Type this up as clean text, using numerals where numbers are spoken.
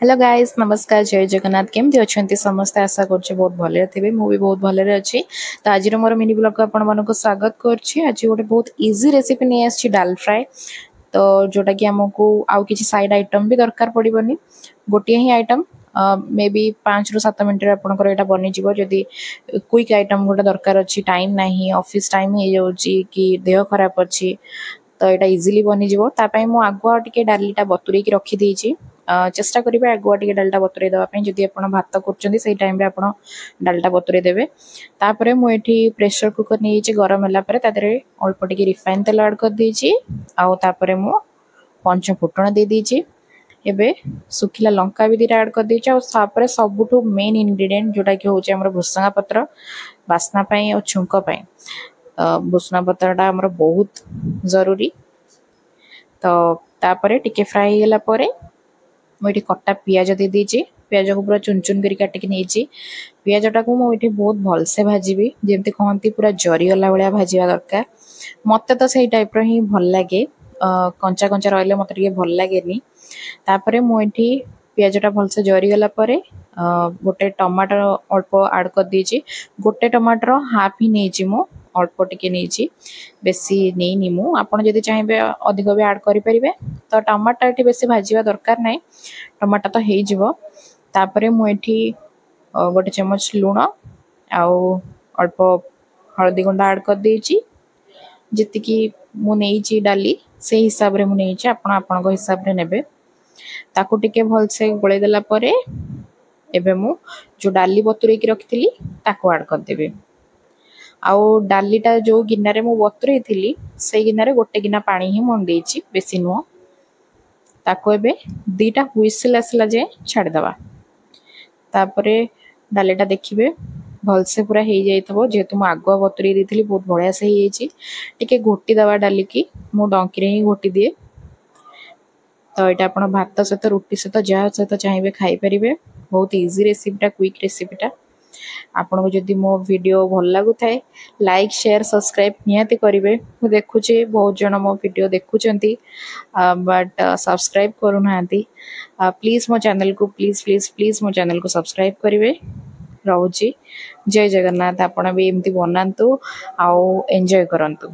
Hello guys नमस्कार जय जगन्नाथ केमती अच्छा समस्ते आशा कर बहुत भले थे मुझे बहुत भले अच्छी तो आज मोर मिनी ब्लॉग को आपण मानक स्वागत कर आज गोटे बहुत इजी रेसिपी नहीं आसी डाल फ्राए तो जोटा कि आमको आउ किसी साइड आइटम भी दरकार पड़ोनी गोटे ही आइटम मे बी 5 ରୁ 7 मिनट आपंकर यहाँ बनी जदि क्विक आइटम गोटे दरकार अच्छी टाइम ना ऑफिस टाइम हो जाऊँगी कि देह खराब अच्छी तो यहाँ इजिली बनीज मुझे आगुआ टे डालीटा बतुरे रखी चेष्टा करेंगे आगुआ टे डालटा बतुरे देवाई जदि आप भात कर टाइम आप डालटा बतुरे देवे तापर मुझे प्रेसर कुकर नहीं गरम है अल्प टे रिफाइन तेल आड कर देछि आउे मु पंच फुटण दे देछि एबे सुखिला लंका भी दीटा ऐड कर देछि और सबुठु मेन इंग्रेडिएंट जोटा कि होचे हमर भुसंगा पत्र बास्ना पई और छुंक पई भुसंगा पत्रटा हमर बहुत जरूरी तो तापरे टिके फ्राई होला परे मुझे कटा पियाज दे दीजिए पियाज को पूरा चुन चुन कर काटिक नहीं पियाजटा को मुझे बहुत भलसे भाजी जमी कहती पूरा जरीगला भाया भाजवा दरकार मत तो सही टाइप रि भल लगे कंचा कंचा रही मत भल लगे तापर मुझे पियाजटा भलसे जरीगला गोटे टमाटर अल्प आड कर दीजिए गोटे टमाटर हाफ ही नहीं मु अल्प टिके नहीं बेसी नहीं मु आपड़ जदि चाहिए अधिक भी आड करें तो टमाटर ये बेसी भाजवा दरकार ना टमाटर तो हो तापर मुझे गोटे चमच लुण आउ अल्प हलदी गुंडा आड कर देछि जी मुझे डाली से हिसाब से मुझे आपण हिसाब से नेबे ताकू टिके भलसे गोले देला परे एबे मु जो डाली बतुरे की रखी ताकू आड कर देबे आउ डालीटा जो गिनारे मु बतुरे थी से गिनारे गोटे गिना पानी ही मन देछि बेसी नुह ताकू एबे दीटा हुइसिल आसला जाए छाड़दवा तापरे डालीटा देखिए भलसे पूरा हो जाइए जेहेतु मुझे आगुआ बतुरे दी बहुत बढ़िया से टिके घोटी दवा डाली की मु डंकी ही घोटी दिए तो यहाँ आप भात सहित रुटी सहित जहाँ सहित चाहिए खाईपारे बहुत इजी रेसिपीटा क्विक रेसिपीटा आपन को जदि मो वीडियो भल लगु थाए लाइक शेयर सब्सक्राइब निहाती करेंगे मुझे देखुचे बहुत जन मो वीडियो देखुंती बट सब्सक्राइब करूना प्लीज मो चैनल को प्लीज प्लीज प्लीज मो चैनल को सब्सक्राइब करेंगे रोचे जय जगन्नाथ आपण भी एमती बनातु आउ एंजॉय करंतु।